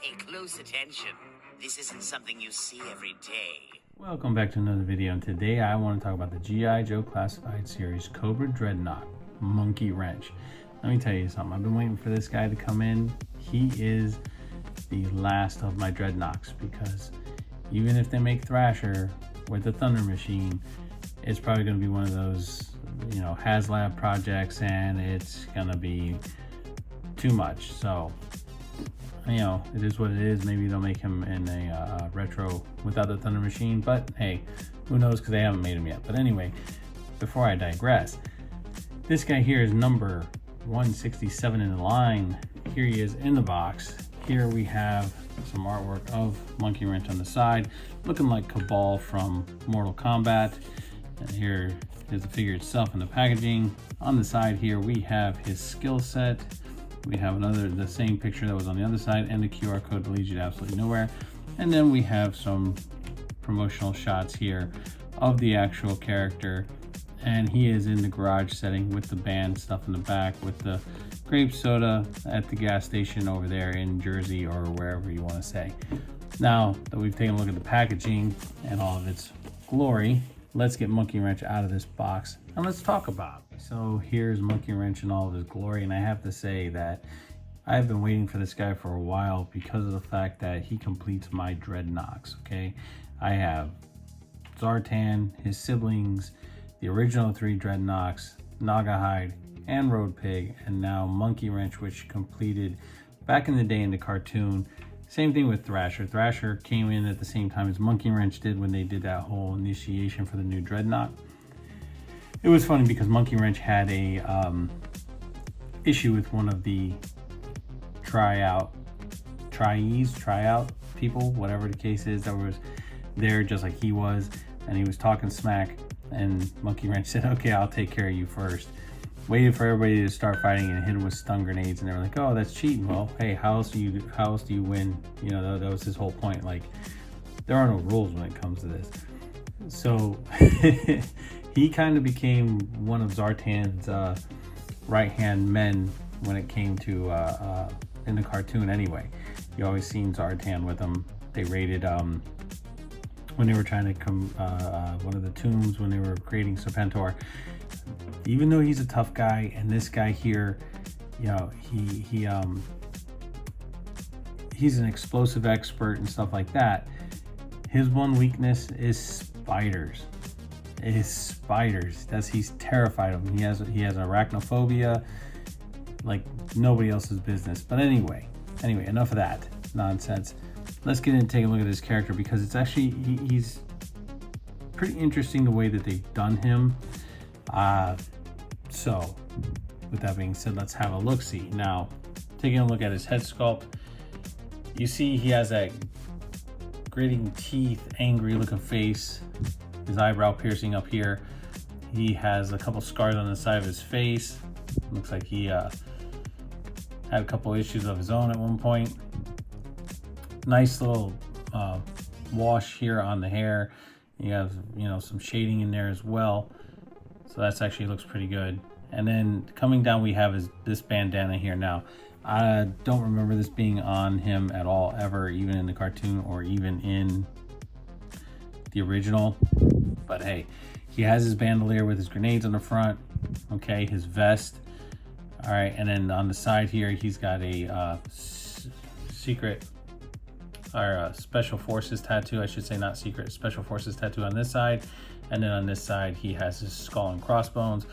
Pay close attention. This isn't something you see every day. Welcome back to another video, and today I want to talk about the G.I. Joe Classified Series Cobra Dreadnok MonkeyWrench. Let me tell you something. I've been waiting for this guy to come in. He is the last of my Dreadnoks, because even if they make Thrasher with the Thunder Machine, it's probably going to be one of those, HasLab projects, and it's going to be too much. So, it is what it is. Maybe they'll make him in a retro without the Thunder Machine, but hey, who knows, because they haven't made him yet. But anyway, before I digress, this guy here is number 167 in the line. Here he is in the box. Here we have some artwork of MonkeyWrench on the side, looking like Cabal from Mortal Kombat. And here is the figure itself in the packaging. On the side here we have his skill set. We have the same picture that was on the other side, and the QR code that leads you to absolutely nowhere. And then we have some promotional shots here of the actual character, and he is in the garage setting with the band stuff in the back, with the grape soda at the gas station over there in Jersey, or wherever you want to say. Now that we've taken a look at the packaging and all of its glory, let's get MonkeyWrench out of this box and let's talk about it. So here's MonkeyWrench in all of his glory, and I have to say that I've been waiting for this guy for a while because of the fact that he completes my Dreadnoks. Okay, I have Zartan, his siblings, the original 3 Dreadnoks, Nagahide, and Road Pig, and now MonkeyWrench, which completed back in the day in the cartoon. Same thing with Thrasher. Thrasher came in at the same time as MonkeyWrench did when they did that whole initiation for the new Dreadnok. It was funny because MonkeyWrench had a issue with one of the tryout people, whatever the case is, that was there just like he was, and he was talking smack, and MonkeyWrench said, okay, I'll take care of you first. Waited for everybody to start fighting and hit him with stun grenades, and they were like, oh, that's cheating. Well, hey, how else do you win? That was his whole point. Like, there are no rules when it comes to this. So he kind of became one of Zartan's right-hand men when it came to in the cartoon anyway. You always seen Zartan with him. They raided when they were trying to come one of the tombs when they were creating Serpentor. Even though he's a tough guy, and this guy here, he's an explosive expert and stuff like that, his one weakness is spiders. He's terrified of them. He has arachnophobia like nobody else's business. But anyway, enough of that nonsense. Let's get in and take a look at his character, because it's actually he's pretty interesting the way that they've done him. So with that being said, let's have a look-see. Now, taking a look at his head sculpt, you see he has that gritting teeth, angry looking face, his eyebrow piercing up here. He has a couple scars on the side of his face. Looks like he had a couple issues of his own at one point. Nice little wash here on the hair. You have some shading in there as well. So that's actually looks pretty good. And then coming down, we have this bandana here. Now, I don't remember this being on him at all, ever, even in the cartoon or even in the original. But hey, he has his bandolier with his grenades on the front. Okay, his vest. All right, and then on the side here, he's got a secret or special forces tattoo. I should say not secret, special forces tattoo on this side. And then on this side, he has his skull and crossbones.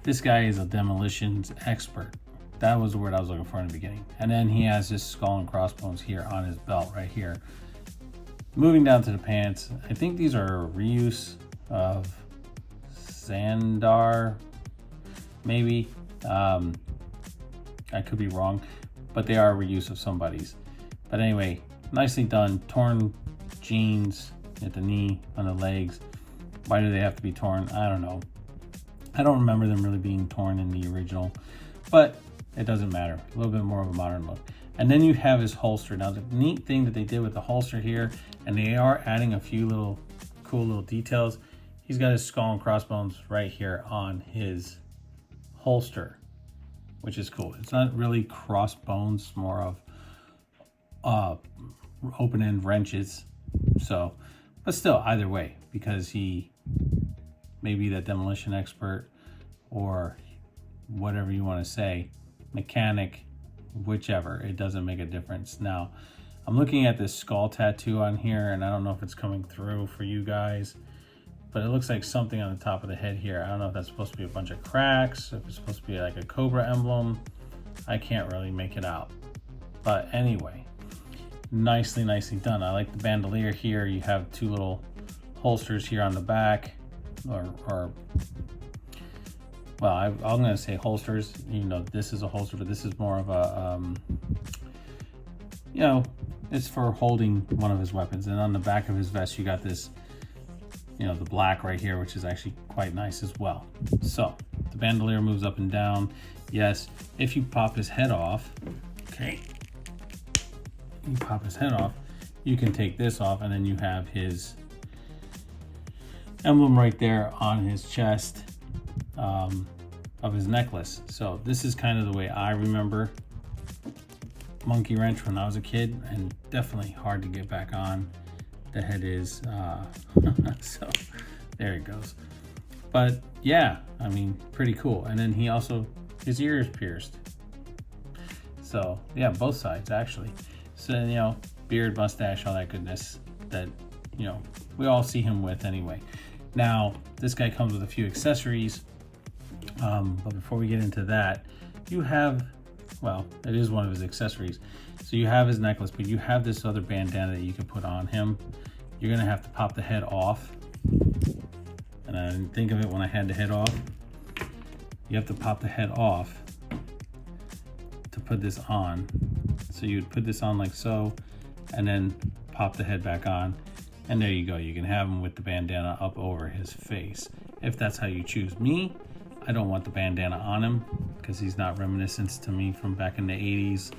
This guy is a demolitions expert. That was the word I was looking for in the beginning. And then he has his skull and crossbones here on his belt right here. Moving down to the pants, I think these are a reuse of Xandar, maybe. I could be wrong, but they are a reuse of somebody's. But anyway, nicely done. Torn jeans at the knee, on the legs. Why do they have to be torn? I don't know. I don't remember them really being torn in the original, but it doesn't matter. A little bit more of a modern look. And then you have his holster. Now, the neat thing that they did with the holster here, and they are adding a few cool little details. He's got his skull and crossbones right here on his holster, which is cool. It's not really crossbones, more of open-end wrenches. So, but still, either way, because he may be that demolition expert or whatever you want to say, mechanic, whichever, it doesn't make a difference. Now, I'm looking at this skull tattoo on here, and I don't know if it's coming through for you guys, but it looks like something on the top of the head here. I don't know if that's supposed to be a bunch of cracks, if it's supposed to be like a cobra emblem. I can't really make it out. But anyway, nicely done. I like the bandolier here. You have two little holsters here on the back, or well, I'm going to say holsters, even though this is a holster, but this is more of a, you know, it's for holding one of his weapons. And on the back of his vest, you got this, you know, the black right here, which is actually quite nice as well. So the bandolier moves up and down. Yes, if you pop his head off, okay, you pop his head off, you can take this off, and then you have his emblem right there on his chest of his necklace. So this is kind of the way I remember MonkeyWrench when I was a kid, and definitely hard to get back on. The head is so there it goes. But yeah, I mean, pretty cool. And then he also, his ear is pierced. So yeah, both sides actually. So, you know, beard, mustache, all that goodness that, you know, we all see him with anyway. Now, this guy comes with a few accessories. But before we get into that, you have, well, it is one of his accessories. So you have his necklace, but you have this other bandana that you can put on him. You're gonna have to pop the head off. And I didn't think of it when I had the head off. You have to pop the head off to put this on. So you'd put this on like so, and then pop the head back on. And there you go. You can have him with the bandana up over his face, if that's how you choose. Me, I don't want the bandana on him because he's not reminiscent to me from back in the 80s,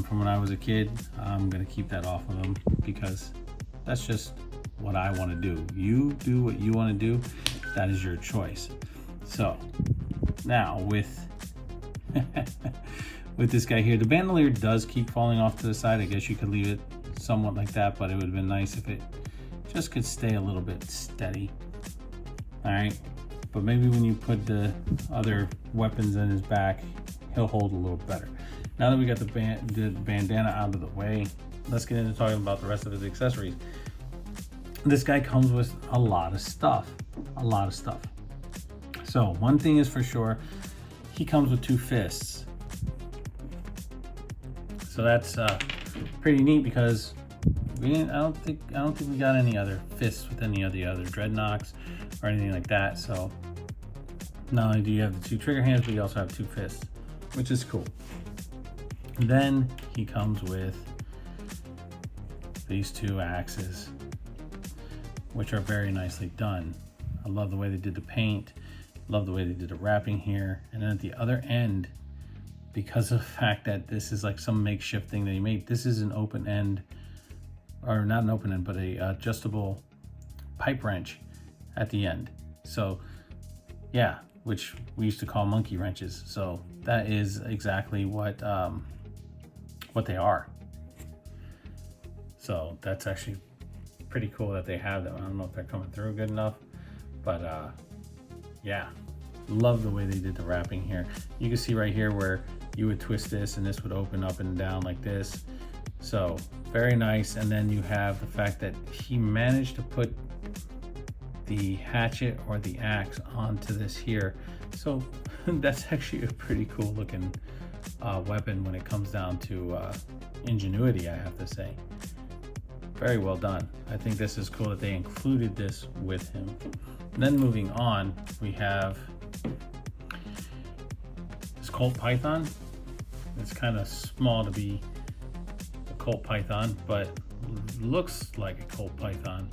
from when I was a kid. I'm gonna keep that off of him because that's just what I want to do. You do what you want to do. That is your choice. So now with with this guy here, the bandolier does keep falling off to the side. I guess you could leave it somewhat like that, but it would have been nice if it just could stay a little bit steady. All right, but maybe when you put the other weapons in his back, he'll hold a little better. Now that we got the bandana out of the way, let's get into talking about the rest of his accessories. This guy comes with a lot of stuff. So one thing is for sure, he comes with two fists. So that's pretty neat because I don't think we got any other fists with any of the other Dreadnoks or anything like that. So not only do you have the two trigger hands, but you also have two fists, which is cool. Then he comes with these two axes, which are very nicely done. I love the way they did the paint. Love the way they did the wrapping here. And then at the other end, because of the fact that this is like some makeshift thing that he made, this is an open end, or not an open end, but a adjustable pipe wrench at the end. So yeah, which we used to call monkey wrenches. So that is exactly what they are. So that's actually pretty cool that they have them. I don't know if they're coming through good enough, but yeah, love the way they did the wrapping here. You can see right here where you would twist this and this would open up and down like this. So very nice. And then you have the fact that he managed to put the hatchet or the axe onto this here. So that's actually a pretty cool looking weapon when it comes down to ingenuity, I have to say. Very well done. I think this is cool that they included this with him. And then moving on, we have this Colt Python. It's kind of small to be a Colt Python, but looks like a Colt Python.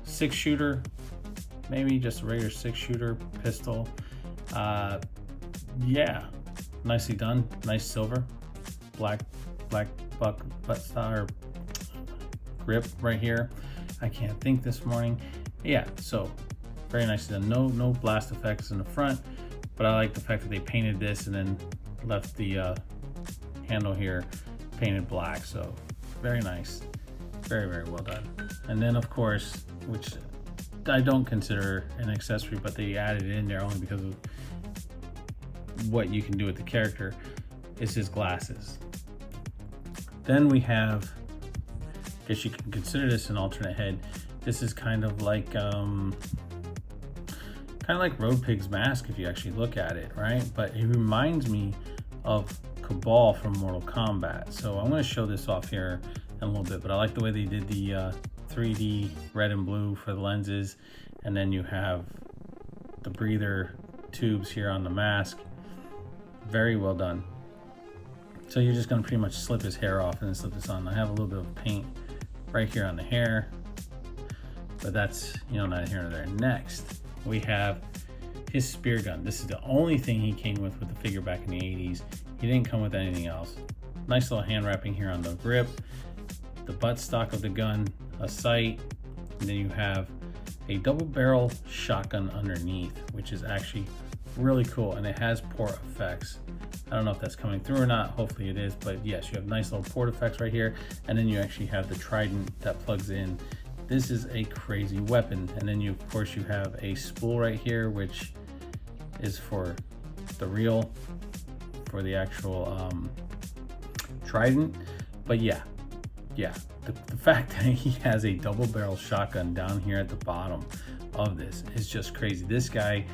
6-shooter, maybe just a regular 6-shooter pistol. Yeah, nicely done. Nice silver, black butt star grip right here. I can't think this morning. Yeah, so very nicely done. No blast effects in the front, but I like the fact that they painted this and then left the handle here painted black. So Very nice. Very, very well done. And then of course, which I don't consider an accessory, but they added it in there only because of what you can do with the character, is his glasses. Then we have, I guess you can consider this an alternate head. This is kind of like Road Pig's mask if you actually look at it, right? But it reminds me of Cabal from Mortal Kombat. So I'm going to show this off here in a little bit, but I like the way they did the 3D red and blue for the lenses, and then you have the breather tubes here on the mask. Very well done. So you're just going to pretty much slip his hair off and then slip this on. I have a little bit of paint right here on the hair, but that's, you know, neither here nor there. Next, we have his spear gun. This is the only thing he came with the figure back in the 80s. He didn't come with anything else. Nice little hand wrapping here on the grip, the buttstock of the gun, a sight, and then you have a double barrel shotgun underneath, which is actually really cool, and it has port effects. I don't know if that's coming through or not. Hopefully it is, but yes, you have nice little port effects right here, and then you actually have the trident that plugs in. This is a crazy weapon. And then you, of course, you have a spool right here, which is for the actual trident. But yeah, the fact that he has a double barrel shotgun down here at the bottom of this is just crazy. This guy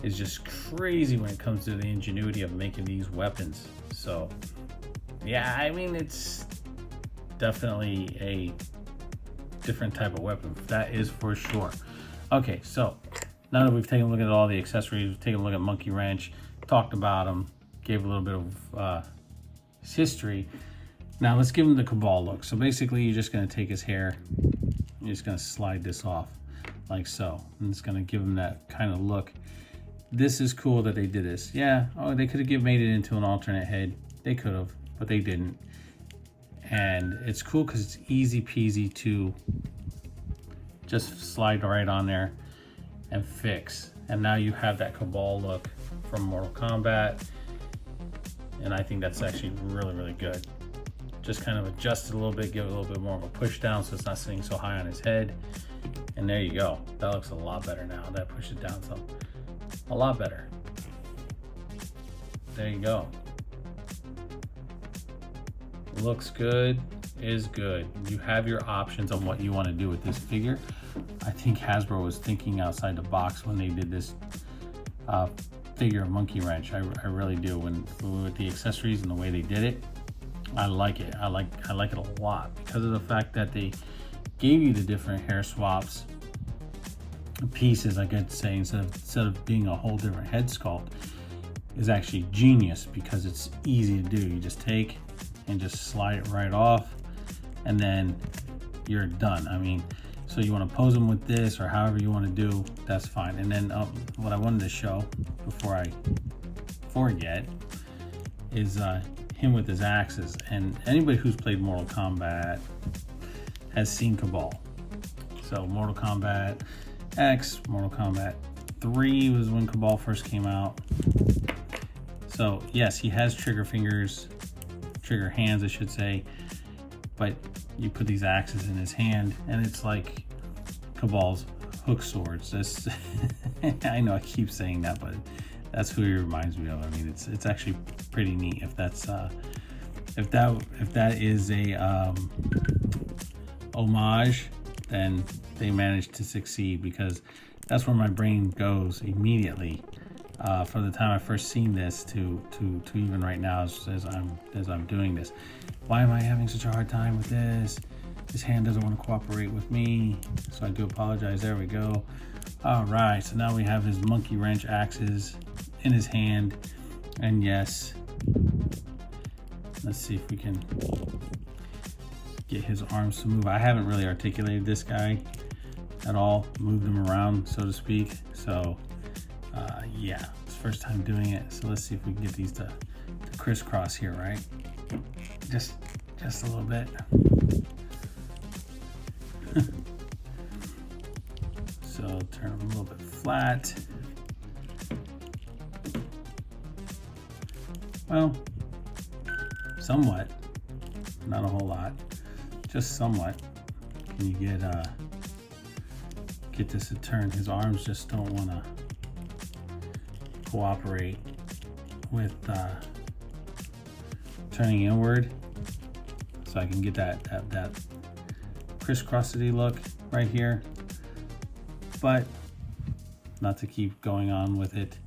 is just crazy when it comes to the ingenuity of making these weapons. So yeah, I mean, it's definitely a different type of weapon, that is for sure. Okay, so now that we've taken a look at all the accessories, we've taken a look at MonkeyWrench, talked about him, gave a little bit of his history. Now let's give him the Cabal look. So basically you're just going to take his hair, you're just going to slide this off like so, and it's going to give him that kind of look. This is cool that they did this. Yeah, oh, they could have made it into an alternate head. They could have, but they didn't. And it's cool because it's easy peasy to just slide right on there and fix. And now you have that Cabal look from Mortal Kombat. And I think that's actually really, really good. Just kind of adjust it a little bit, give it a little bit more of a push down so it's not sitting so high on his head. And there you go. That looks a lot better now. That pushed it down some. A lot better. There you go. Looks good, is good. You have your options on what you want to do with this figure. I think Hasbro was thinking outside the box when they did this figure of MonkeyWrench. I really do. With the accessories and the way they did it, I like it. I like it a lot because of the fact that they gave you the different hair swaps pieces, I could say, instead of being a whole different head sculpt, is actually genius because it's easy to do. You just take and just slide it right off, and then you're done. I mean, so you want to pose them with this or however you want to do, that's fine. And then what I wanted to show before I forget is him with his axes. And anybody who's played Mortal Kombat has seen Cabal. So Mortal Kombat X, Mortal Kombat 3 was when Cabal first came out. So yes, he has trigger fingers, trigger hands I should say, but you put these axes in his hand and it's like Cabal's hook swords. That's I know I keep saying that, but that's who he reminds me of. I mean, it's actually pretty neat if that's if that is a homage, then they managed to succeed, because that's where my brain goes immediately from the time I first seen this to even right now as I'm doing this. Why am I having such a hard time with this? His hand doesn't want to cooperate with me, so I do apologize. There we go. All right, so now we have his MonkeyWrench axes in his hand, and yes, let's see if we can get his arms to move. I haven't really articulated this guy at all, moved him around, so to speak. So yeah, it's the first time doing it. So let's see if we can get these to crisscross here, right? Just a little bit. So turn them a little bit flat. Well, somewhat, not a whole lot. just somewhat. Can you get this to turn? His arms just don't want to cooperate with turning inward, so I can get that crisscrossity look right here. But not to keep going on with it,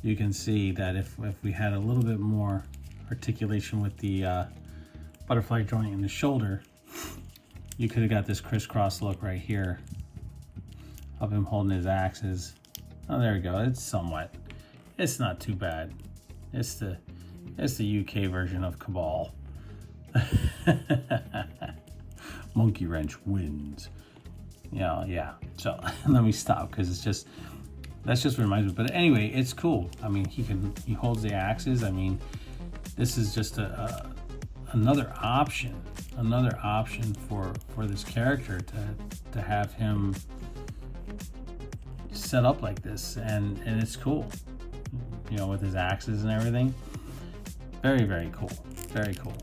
you can see that if we had a little bit more articulation with the butterfly joint in the shoulder, you could have got this crisscross look right here of him holding his axes. Oh, there we go. It's somewhat. It's not too bad. It's the UK version of Cabal. MonkeyWrench wins. Yeah. So let me stop, because that's just reminds me. But anyway, it's cool. I mean, he holds the axes. I mean, this is just another option for this character to have him set up like this, and it's cool, you know, with his axes and everything. Very, very cool. Very cool.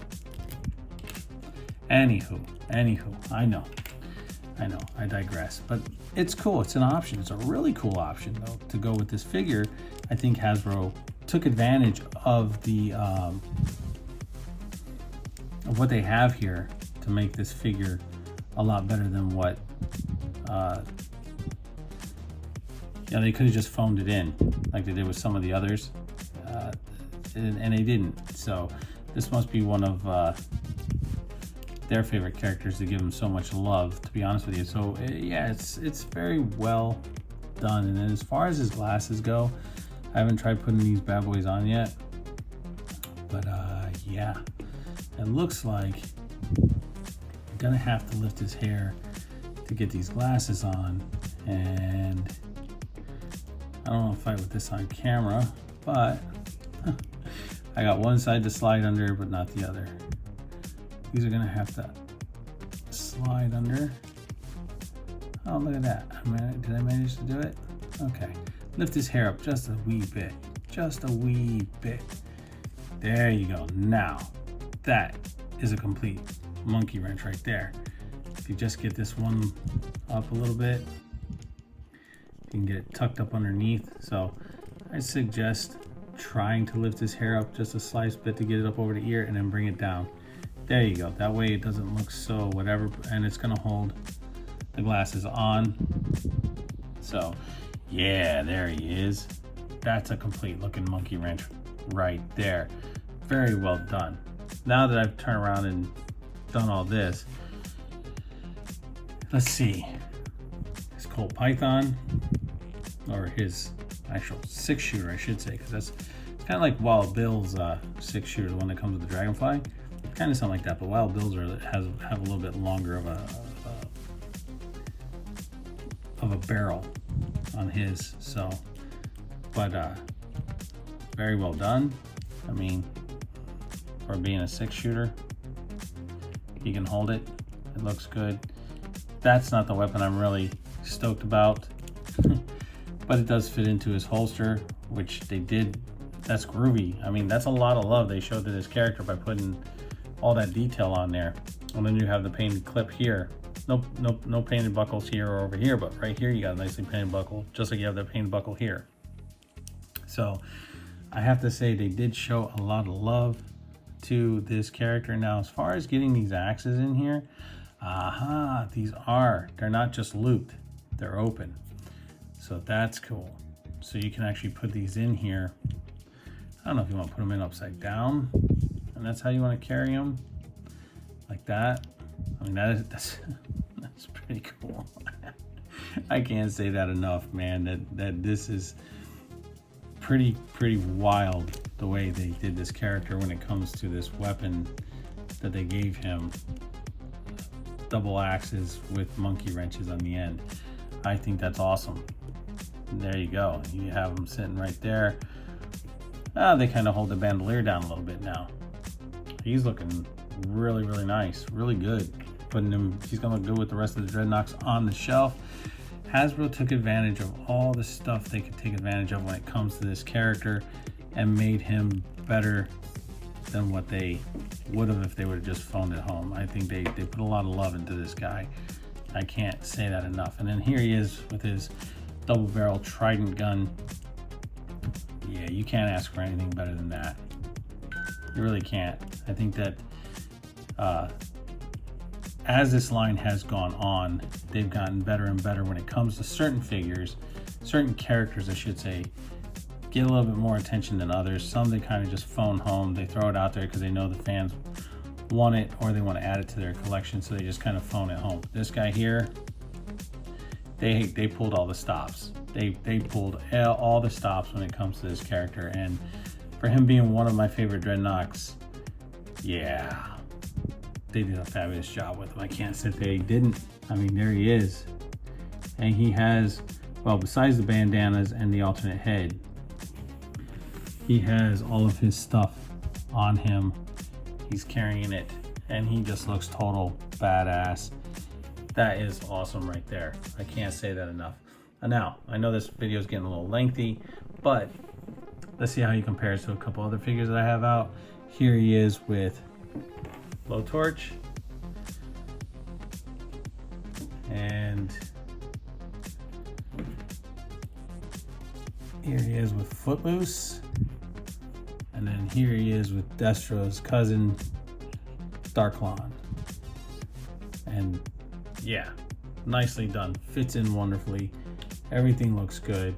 Anywho, I know, I digress, but it's cool. It's an option. It's a really cool option, though, to go with this figure. I think Hasbro took advantage of the of what they have here to make this figure a lot better than what they could have just phoned it in like they did with some of the others, and they didn't. So this must be one of their favorite characters to give him so much love, to be honest with you. So yeah, it's very well done. And then as far as his glasses go, I haven't tried putting these bad boys on yet, but yeah, it looks like I'm gonna have to lift his hair to get these glasses on, and I don't want to fight with this on camera, but I got one side to slide under, but not the other. These are gonna have to slide under. Oh, look at that. Did I manage to do it? Okay. Lift his hair up just a wee bit. Just a wee bit. There you go. Now, that is a complete MonkeyWrench right there. If you just get this one up a little bit, you can get it tucked up underneath. So I suggest trying to lift his hair up just a slight bit to get it up over the ear, and then bring it down. There you go. That way it doesn't look so whatever, and it's gonna hold the glasses on. So yeah, there he is. That's a complete looking MonkeyWrench right there. Very well done. Now that I've turned around and done all this, let's see. His Colt Python, or his actual 6-shooter, I should say, because it's kind of like Wild Bill's 6-shooter, the one that comes with the Dragonfly. Kind of something like that, but Wild Bill's have a little bit longer of a barrel on his. So, but very well done. I mean, for being a 6-shooter, he can hold it. It looks good. That's not the weapon I'm really stoked about, but it does fit into his holster, which they did. That's groovy. I mean, that's a lot of love they showed to this character by putting all that detail on there. And then you have the painted clip here. No painted buckles here or over here, but right here you got a nicely painted buckle, just like you have the painted buckle here. So I have to say they did show a lot of love to this character. Now, as far as getting these axes in here, they're not just looped, they're open. So that's cool. So you can actually put these in here. I don't know if you want to put them in upside down, and that's how you want to carry them, like that. I mean, that's pretty cool. I can't say that enough, man. That this is pretty wild the way they did this character when it comes to this weapon that they gave him. Double axes with monkey wrenches on the end. I think that's awesome. And there you go. You have them sitting right there. They kind of hold the bandolier down a little bit now. He's looking really nice, really good. Putting him, he's gonna look good with the rest of the Dreadnoks on the shelf. Hasbro took advantage of all the stuff they could take advantage of when it comes to this character and made him better than what they would have if they would have just phoned it home. I think they put a lot of love into this guy. I can't say that enough. And then here he is with his double barrel Trident gun. Yeah, you can't ask for anything better than that. You really can't. I think that as this line has gone on, they've gotten better and better when it comes to certain figures, certain characters, I should say, get a little bit more attention than others. Some they kind of just phone home. They throw it out there because they know the fans want it or they want to add it to their collection, so they just kind of phone it home. This guy here, they pulled all the stops. They pulled all the stops when it comes to this character, and for him being one of my favorite Dreadnoks, yeah, they did a fabulous job with him. I can't say they didn't. I mean, there he is. And he has, well, besides the bandanas and the alternate head, he has all of his stuff on him. He's carrying it, and he just looks total badass. That is awesome right there. I can't say that enough. And now, I know this video is getting a little lengthy, but let's see how he compares to a couple other figures that I have out. Here he is with Blowtorch, and here he is with Footloose, and then here he is with Destro's cousin, Darklon. And yeah, nicely done, fits in wonderfully, everything looks good.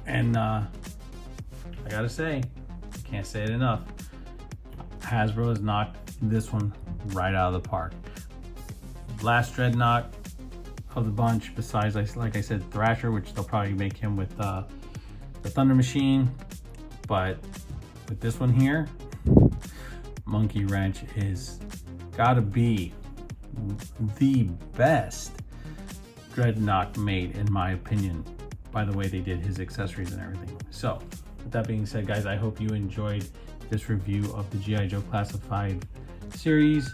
And I gotta say, can't say it enough, Hasbro has knocked this one right out of the park. Last Dreadnok of the bunch, besides, like I said, Thrasher, which they'll probably make him with the Thunder Machine, but with this one here, MonkeyWrench is gotta be the best Dreadnok made, in my opinion, by the way they did his accessories and everything. So with that being said, guys, I hope you enjoyed this review of the G.I. Joe Classified series,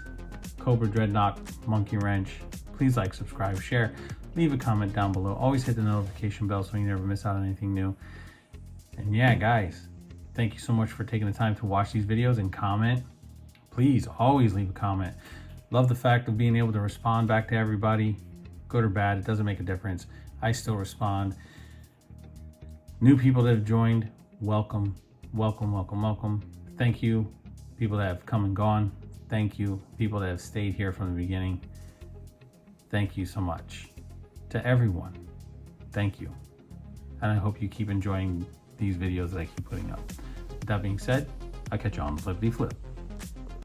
Cobra, Dreadnok, MonkeyWrench. Please like, subscribe, share, leave a comment down below. Always hit the notification bell so you never miss out on anything new. And yeah, guys, thank you so much for taking the time to watch these videos and comment. Please always leave a comment. Love the fact of being able to respond back to everybody, good or bad, it doesn't make a difference. I still respond. New people that have joined, welcome, welcome, welcome, welcome. Thank you, people that have come and gone. Thank you, people that have stayed here from the beginning. Thank you so much. To everyone, thank you. And I hope you keep enjoying these videos that I keep putting up. With that being said, I'll catch you on the flippity flip.